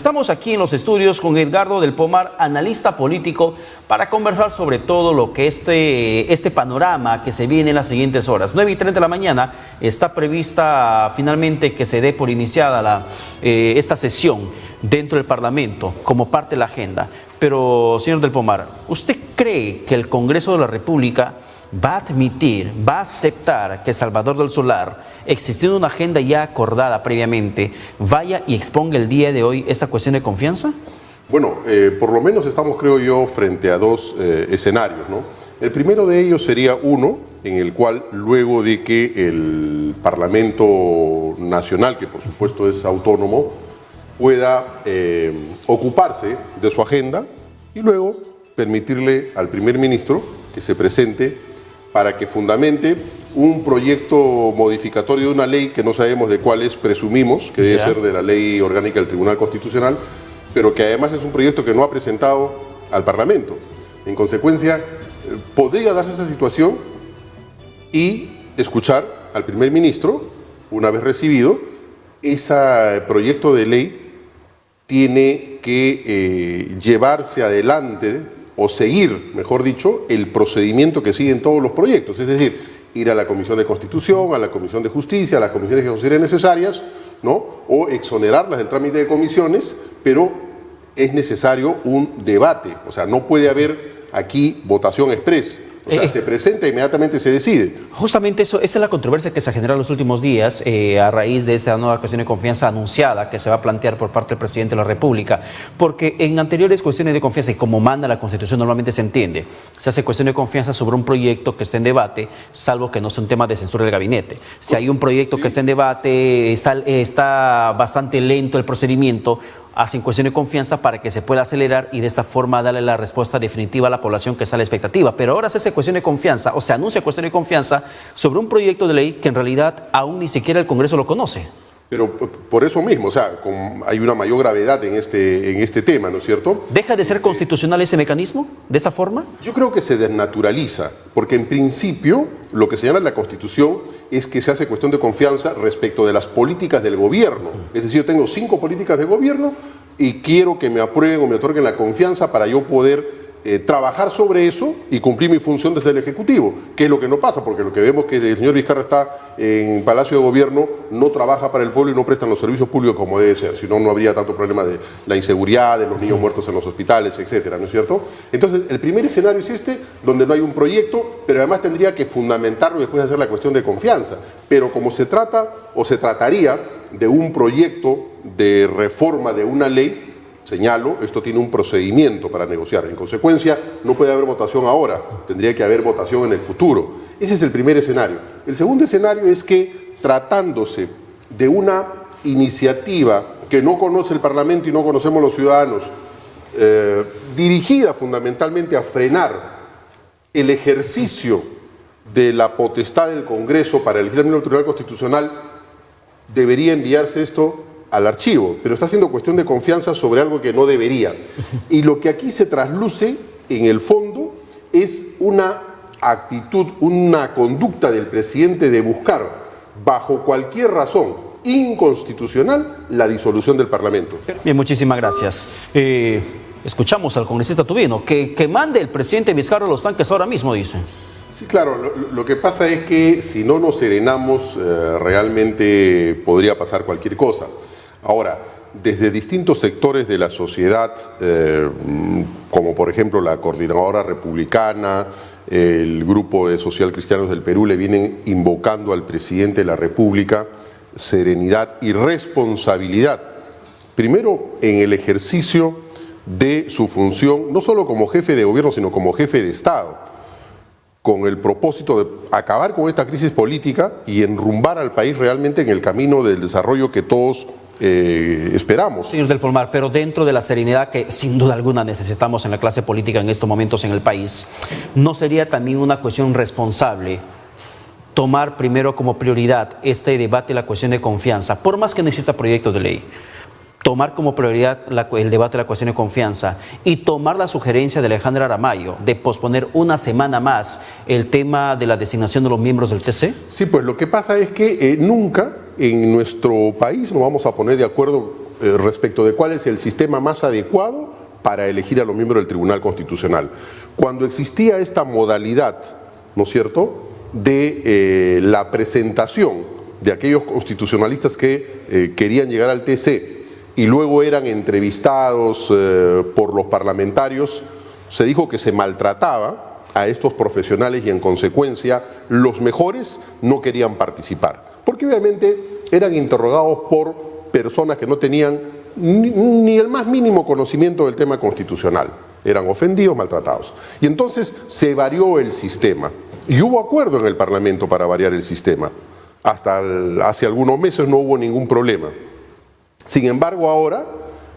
estamos aquí en los estudios con Edgardo del Pomar, analista político, para conversar sobre todo lo que este panorama que se viene en las siguientes horas. 9:30 de la mañana está prevista finalmente que se dé por iniciada esta sesión dentro del Parlamento como parte de la agenda. Pero, señor del Pomar, ¿usted cree que el Congreso de la República va a admitir, va a aceptar que Salvador del Solar, existiendo una agenda ya acordada previamente, vaya y exponga el día de hoy esta cuestión de confianza? Bueno, por lo menos estamos, creo yo, frente a dos escenarios, ¿no? El primero de ellos sería uno en el cual, luego de que el Parlamento Nacional, que por supuesto es autónomo, pueda ocuparse de su agenda y luego permitirle al primer ministro que se presente para que fundamente un proyecto modificatorio de una ley que no sabemos de cuál es, presumimos que debe ser de la ley orgánica del Tribunal Constitucional, pero que además es un proyecto que no ha presentado al Parlamento. En consecuencia, podría darse esa situación y escuchar al primer ministro, una vez recibido, ese proyecto de ley tiene que llevarse adelante o seguir, mejor dicho, el procedimiento que siguen todos los proyectos, es decir, ir a la Comisión de Constitución, a la Comisión de Justicia, a las comisiones que consideren necesarias, ¿no? O exonerarlas del trámite de comisiones, pero es necesario un debate, o sea, no puede haber aquí votación express. O sea, se presenta e inmediatamente se decide. Justamente esa es la controversia que se ha generado en los últimos días a raíz de esta nueva cuestión de confianza anunciada que se va a plantear por parte del presidente de la República. Porque en anteriores cuestiones de confianza, y como manda la Constitución normalmente se entiende, se hace cuestión de confianza sobre un proyecto que esté en debate, salvo que no sea un tema de censura del gabinete. Si hay un proyecto que está en debate, está bastante lento el procedimiento, hacen cuestión de confianza para que se pueda acelerar y de esta forma darle la respuesta definitiva a la población que está a la expectativa. Pero ahora se hace cuestión de confianza, o se anuncia cuestión de confianza sobre un proyecto de ley que en realidad aún ni siquiera el Congreso lo conoce. Pero por eso mismo, o sea, hay una mayor gravedad en este tema, ¿no es cierto? ¿Deja de ser constitucional ese mecanismo de esa forma? Yo creo que se desnaturaliza, porque en principio lo que señala la Constitución es que se hace cuestión de confianza respecto de las políticas del gobierno. Es decir, yo tengo 5 políticas de gobierno y quiero que me aprueben o me otorguen la confianza para yo poder trabajar sobre eso y cumplir mi función desde el Ejecutivo, que es lo que no pasa, porque lo que vemos es que el señor Vizcarra está en Palacio de Gobierno, no trabaja para el pueblo y no prestan los servicios públicos como debe ser, si no, no habría tanto problema de la inseguridad, de los niños muertos en los hospitales, etcétera, ¿no es cierto? Entonces, el primer escenario es este, donde no hay un proyecto, pero además tendría que fundamentarlo y después hacer la cuestión de confianza. Pero como se trata, o se trataría de un proyecto de reforma de una ley, señalo, esto tiene un procedimiento para negociar. En consecuencia, no puede haber votación ahora, tendría que haber votación en el futuro. Ese es el primer escenario. El segundo escenario es que, tratándose de una iniciativa que no conoce el Parlamento y no conocemos los ciudadanos, dirigida fundamentalmente a frenar el ejercicio de la potestad del Congreso para elegir al miembro del Tribunal Constitucional, debería enviarse esto al archivo, pero está haciendo cuestión de confianza sobre algo que no debería. Y lo que aquí se trasluce, en el fondo, es una actitud, una conducta del presidente de buscar, bajo cualquier razón inconstitucional, la disolución del Parlamento. Bien, muchísimas gracias. Escuchamos al congresista Tubino, que mande el presidente Vizcarra los tanques ahora mismo, dice. Sí, claro, lo que pasa es que si no nos serenamos, realmente podría pasar cualquier cosa. Ahora, desde distintos sectores de la sociedad, como por ejemplo la Coordinadora Republicana, el Grupo de Social Cristianos del Perú, le vienen invocando al presidente de la República serenidad y responsabilidad. Primero, en el ejercicio de su función, no solo como jefe de gobierno, sino como jefe de Estado, con el propósito de acabar con esta crisis política y enrumbar al país realmente en el camino del desarrollo que todos esperamos. Señor del Pomar, pero dentro de la serenidad que sin duda alguna necesitamos en la clase política en estos momentos en el país, ¿no sería también una cuestión responsable tomar primero como prioridad este debate, la cuestión de confianza, por más que no exista proyecto de ley? Tomar como prioridad el debate de la cuestión de confianza y tomar la sugerencia de Alejandra Aramayo de posponer una semana más el tema de la designación de los miembros del TC? Sí, pues lo que pasa es que nunca en nuestro país nos vamos a poner de acuerdo respecto de cuál es el sistema más adecuado para elegir a los miembros del Tribunal Constitucional. Cuando existía esta modalidad, ¿no es cierto?, de la presentación de aquellos constitucionalistas que querían llegar al TC y luego eran entrevistados por los parlamentarios, se dijo que se maltrataba a estos profesionales y en consecuencia los mejores no querían participar, porque obviamente eran interrogados por personas que no tenían ni el más mínimo conocimiento del tema constitucional, eran ofendidos, maltratados. Y entonces se varió el sistema y hubo acuerdo en el Parlamento para variar el sistema. Hasta hace algunos meses no hubo ningún problema. Sin embargo, ahora,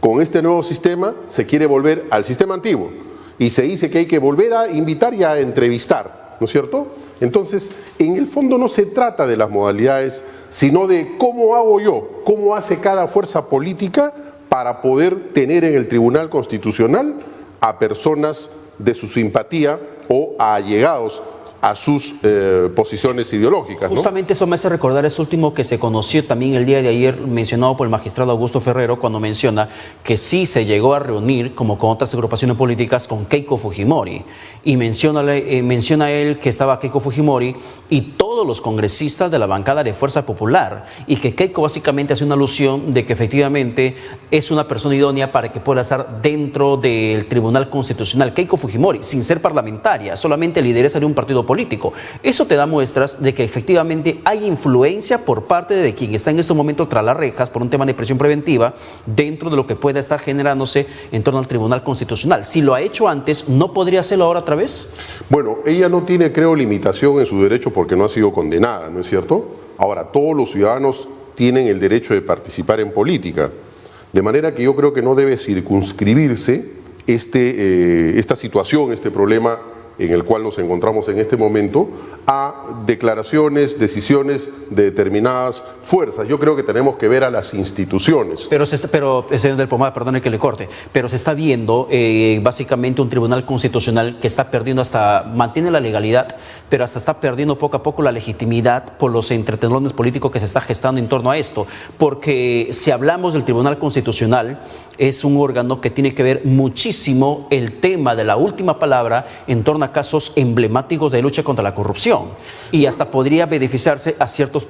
con este nuevo sistema, se quiere volver al sistema antiguo y se dice que hay que volver a invitar y a entrevistar, ¿no es cierto? Entonces, en el fondo no se trata de las modalidades, sino de cómo hago yo, cómo hace cada fuerza política para poder tener en el Tribunal Constitucional a personas de su simpatía o a allegados a sus posiciones ideológicas, ¿no? Justamente eso me hace recordar eso último que se conoció también el día de ayer, mencionado por el magistrado Augusto Ferrero, cuando menciona que sí se llegó a reunir, como con otras agrupaciones políticas, con Keiko Fujimori. Y menciona él que estaba Keiko Fujimori y todos los congresistas de la bancada de Fuerza Popular, y que Keiko básicamente hace una alusión de que efectivamente es una persona idónea para que pueda estar dentro del Tribunal Constitucional. Keiko Fujimori, sin ser parlamentaria, solamente lideresa de un partido político. Eso te da muestras de que efectivamente hay influencia por parte de quien está en estos momentos tras las rejas por un tema de prisión preventiva dentro de lo que pueda estar generándose en torno al Tribunal Constitucional. Si lo ha hecho antes, ¿no podría hacerlo ahora otra vez? Bueno, ella no tiene, creo, limitación en su derecho porque no ha sido condenada, ¿no es cierto? Ahora, todos los ciudadanos tienen el derecho de participar en política, de manera que yo creo que no debe circunscribirse esta situación, este problema en el cual nos encontramos en este momento, a declaraciones, decisiones de determinadas fuerzas. Yo creo que tenemos que ver a las instituciones. Pero, señor del Pomar, perdone que le corte, pero se está viendo básicamente un Tribunal Constitucional que está perdiendo mantiene la legalidad, pero hasta está perdiendo poco a poco la legitimidad por los entretelones políticos que se está gestando en torno a esto. Porque si hablamos del Tribunal Constitucional, es un órgano que tiene que ver muchísimo el tema de la última palabra en torno a casos emblemáticos de lucha contra la corrupción, y hasta podría beneficiarse a ciertos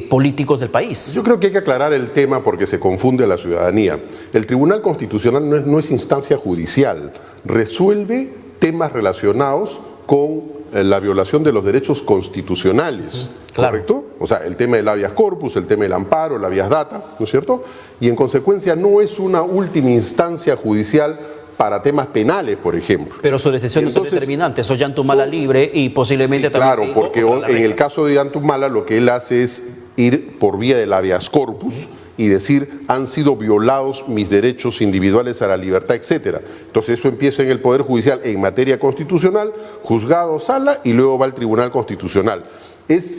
políticos del país. Yo creo que hay que aclarar el tema porque se confunde a la ciudadanía. El Tribunal Constitucional no es instancia judicial, resuelve temas relacionados con la violación de los derechos constitucionales, claro. ¿Correcto? O sea, el tema del habeas corpus, el tema del amparo, el habeas data, ¿no es cierto? Y en consecuencia no es una última instancia judicial para temas penales, por ejemplo. Pero su decisión no es determinante, eso es Ollantumala libre y posiblemente sí, también... Claro, porque en el caso de Ollantumala lo que él hace es ir por vía del habeas corpus y decir, han sido violados mis derechos individuales a la libertad, etcétera. Entonces eso empieza en el Poder Judicial en materia constitucional, juzgado, sala, y luego va al Tribunal Constitucional. Es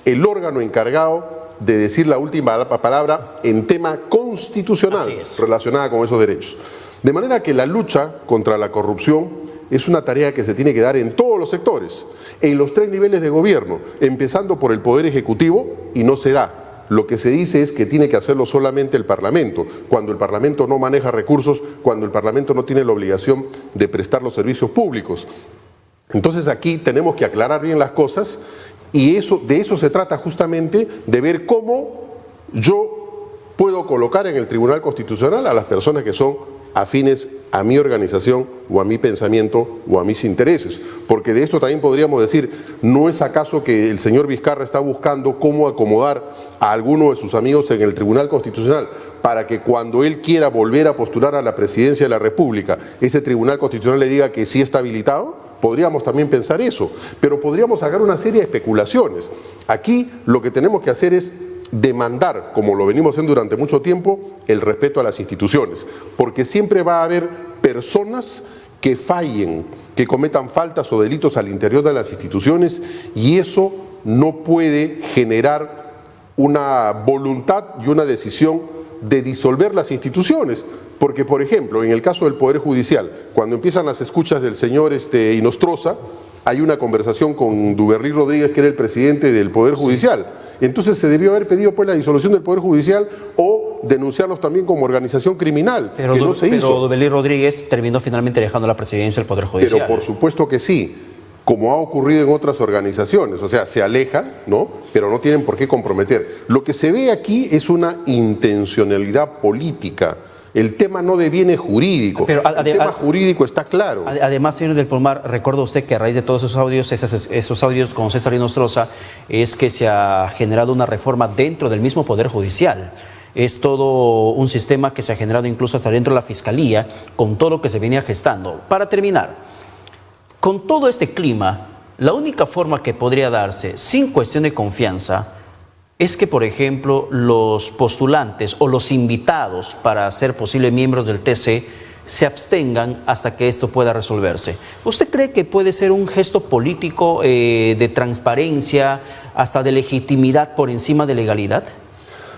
el órgano encargado de decir la última palabra en tema constitucional relacionada con esos derechos. De manera que la lucha contra la corrupción es una tarea que se tiene que dar en todos los sectores, en los 3 niveles de gobierno, empezando por el Poder Ejecutivo, y no se da. Lo que se dice es que tiene que hacerlo solamente el Parlamento, cuando el Parlamento no maneja recursos, cuando el Parlamento no tiene la obligación de prestar los servicios públicos. Entonces aquí tenemos que aclarar bien las cosas, y de eso se trata justamente, de ver cómo yo puedo colocar en el Tribunal Constitucional a las personas que son afines a mi organización o a mi pensamiento o a mis intereses. Porque de esto también podríamos decir, ¿no es acaso que el señor Vizcarra está buscando cómo acomodar a alguno de sus amigos en el Tribunal Constitucional para que cuando él quiera volver a postular a la presidencia de la República, ese Tribunal Constitucional le diga que sí está habilitado? Podríamos también pensar eso, pero podríamos sacar una serie de especulaciones. Aquí lo que tenemos que hacer es demandar, como lo venimos haciendo durante mucho tiempo, el respeto a las instituciones, porque siempre va a haber personas que fallen, que cometan faltas o delitos al interior de las instituciones, y eso no puede generar una voluntad y una decisión de disolver las instituciones. Porque, por ejemplo, en el caso del Poder Judicial, cuando empiezan las escuchas del señor Inostroza, hay una conversación con Duberlí Rodríguez, que era el presidente del Poder Judicial, Entonces se debió haber pedido pues la disolución del Poder Judicial o denunciarlos también como organización criminal, pero, que no se hizo. Pero Dobelí Rodríguez terminó finalmente dejando la presidencia del Poder Judicial. Pero por supuesto que sí, como ha ocurrido en otras organizaciones, o sea, se alejan, ¿no? Pero no tienen por qué comprometer. Lo que se ve aquí es una intencionalidad política. El tema no deviene jurídico. Pero el tema jurídico está claro. Además, señor del Palmar, recuerda usted que a raíz de todos esos audios con César Inostroza, es que se ha generado una reforma dentro del mismo Poder Judicial. Es todo un sistema que se ha generado incluso hasta dentro de la Fiscalía, con todo lo que se venía gestando. Para terminar, con todo este clima, la única forma que podría darse sin cuestión de confianza es que, por ejemplo, los postulantes o los invitados para ser posibles miembros del TC se abstengan hasta que esto pueda resolverse. ¿Usted cree que puede ser un gesto político de transparencia, hasta de legitimidad por encima de legalidad?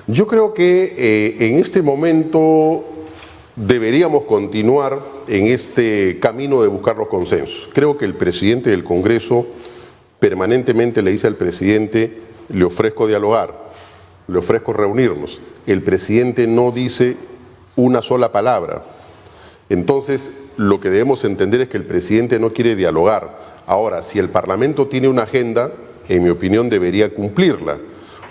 Yo creo que en este momento deberíamos continuar en este camino de buscar los consensos. Creo que el presidente del Congreso permanentemente le dice al presidente: le ofrezco dialogar, le ofrezco reunirnos. El presidente no dice una sola palabra. Entonces, lo que debemos entender es que el presidente no quiere dialogar. Ahora, si el Parlamento tiene una agenda, en mi opinión debería cumplirla,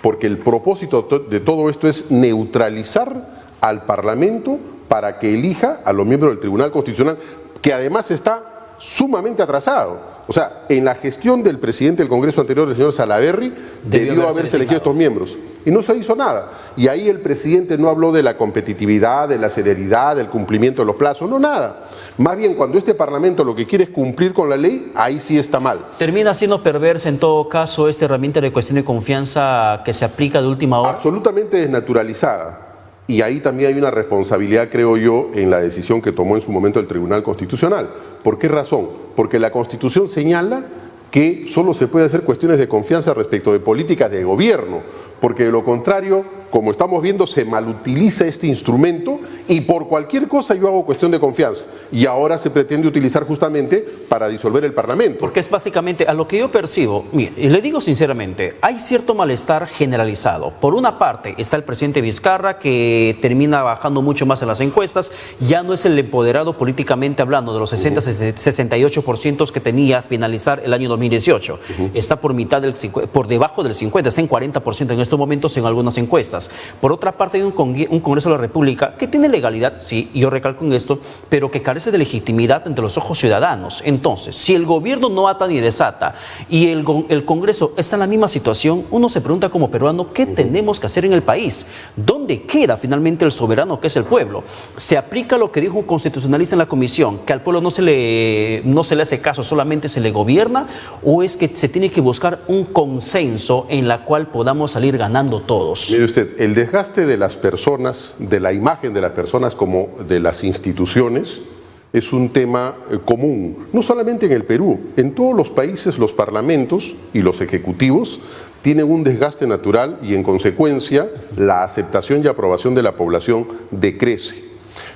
porque el propósito de todo esto es neutralizar al Parlamento para que elija a los miembros del Tribunal Constitucional, que además está sumamente atrasado. O sea, en la gestión del presidente del Congreso anterior, el señor Salaverry, debió haberse elegido estos miembros. Y no se hizo nada. Y ahí el presidente no habló de la competitividad, de la celeridad, del cumplimiento de los plazos, no nada. Más bien, cuando este Parlamento lo que quiere es cumplir con la ley, ahí sí está mal. ¿Termina siendo perversa en todo caso esta herramienta de cuestión de confianza que se aplica de última hora? Absolutamente desnaturalizada. Y ahí también hay una responsabilidad, creo yo, en la decisión que tomó en su momento el Tribunal Constitucional. ¿Por qué razón? Porque la Constitución señala que solo se puede hacer cuestiones de confianza respecto de políticas de gobierno, porque de lo contrario, como estamos viendo, se malutiliza este instrumento y por cualquier cosa yo hago cuestión de confianza. Y ahora se pretende utilizar justamente para disolver el Parlamento. Porque es básicamente, a lo que yo percibo, mire, y le digo sinceramente, hay cierto malestar generalizado. Por una parte está el presidente Vizcarra, que termina bajando mucho más en las encuestas, ya no es el empoderado políticamente hablando de los 68% que tenía finalizar el año 2018. Está por debajo del 50%, está en 40% en estos momentos en algunas encuestas. Por otra parte, hay un Congreso de la República que tiene legalidad, sí, yo recalco en esto, pero que carece de legitimidad ante los ojos ciudadanos. Entonces, si el gobierno no ata ni desata y el Congreso está en la misma situación, uno se pregunta como peruano, ¿qué tenemos que hacer en el país? ¿Dónde queda finalmente el soberano que es el pueblo? ¿Se aplica lo que dijo un constitucionalista en la comisión, que al pueblo no se le hace caso, solamente se le gobierna? ¿O es que se tiene que buscar un consenso en la cual podamos salir ganando todos? Mire usted, el desgaste de las personas, de la imagen de las personas como de las instituciones, es un tema común, no solamente en el Perú, en todos los países los parlamentos y los ejecutivos tienen un desgaste natural y en consecuencia la aceptación y aprobación de la población decrece.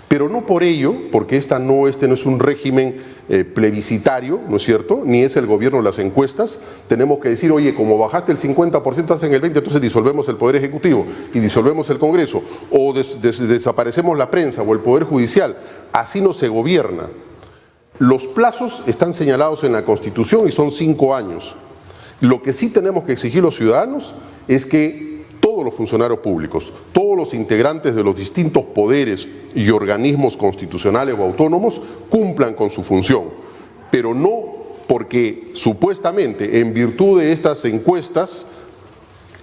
Pero no por ello, porque este no es un régimen plebiscitario, ¿no es cierto? Ni es el gobierno de las encuestas. Tenemos que decir, oye, como bajaste el 50%, hacen el 20%, entonces disolvemos el Poder Ejecutivo y disolvemos el Congreso, o desaparecemos la prensa o el Poder Judicial. Así no se gobierna. Los plazos están señalados en la Constitución y son 5 años. Lo que sí tenemos que exigir los ciudadanos es que todos los funcionarios públicos, todos los integrantes de los distintos poderes y organismos constitucionales o autónomos cumplan con su función, pero no porque supuestamente en virtud de estas encuestas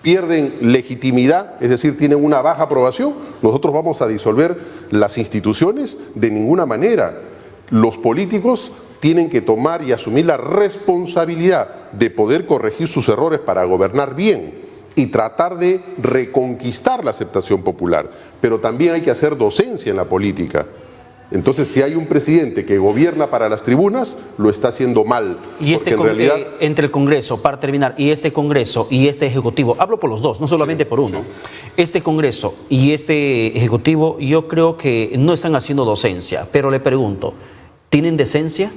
pierden legitimidad, es decir, tienen una baja aprobación, nosotros vamos a disolver las instituciones de ninguna manera. Los políticos tienen que tomar y asumir la responsabilidad de poder corregir sus errores para gobernar bien y tratar de reconquistar la aceptación popular. Pero también hay que hacer docencia en la política. Entonces, si hay un presidente que gobierna para las tribunas, lo está haciendo mal. Y entre el Congreso, para terminar, y este Congreso y este Ejecutivo, hablo por los dos, no solamente por uno, este Congreso y este Ejecutivo, yo creo que no están haciendo docencia, pero le pregunto, ¿tienen decencia?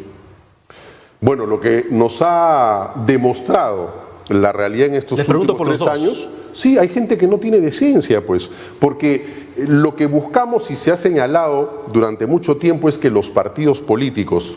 Bueno, lo que nos ha demostrado la realidad en estos Les últimos pregunto por los 3 años, sí, hay gente que no tiene decencia, pues, porque lo que buscamos y se ha señalado durante mucho tiempo es que los partidos políticos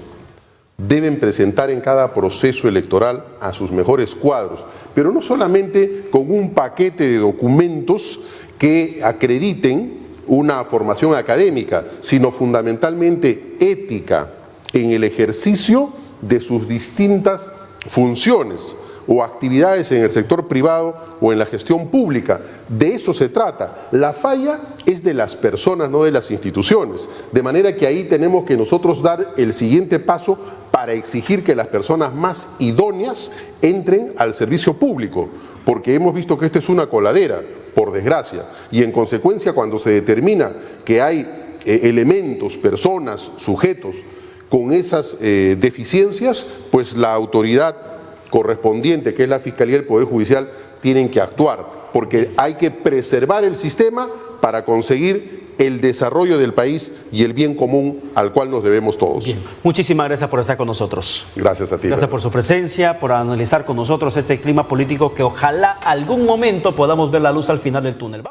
deben presentar en cada proceso electoral a sus mejores cuadros, pero no solamente con un paquete de documentos que acrediten una formación académica, sino fundamentalmente ética en el ejercicio de sus distintas funciones o actividades en el sector privado o en la gestión pública. De eso se trata. La falla es de las personas, no de las instituciones. De manera que ahí tenemos que nosotros dar el siguiente paso para exigir que las personas más idóneas entren al servicio público, porque hemos visto que esta es una coladera, por desgracia, y en consecuencia cuando se determina que hay elementos, personas, sujetos con esas deficiencias, pues la autoridad correspondiente, que es la Fiscalía y el Poder Judicial, tienen que actuar, porque hay que preservar el sistema para conseguir el desarrollo del país y el bien común al cual nos debemos todos. Bien. Muchísimas gracias por estar con nosotros. Gracias a ti. Gracias por su presencia, por analizar con nosotros este clima político que ojalá algún momento podamos ver la luz al final del túnel.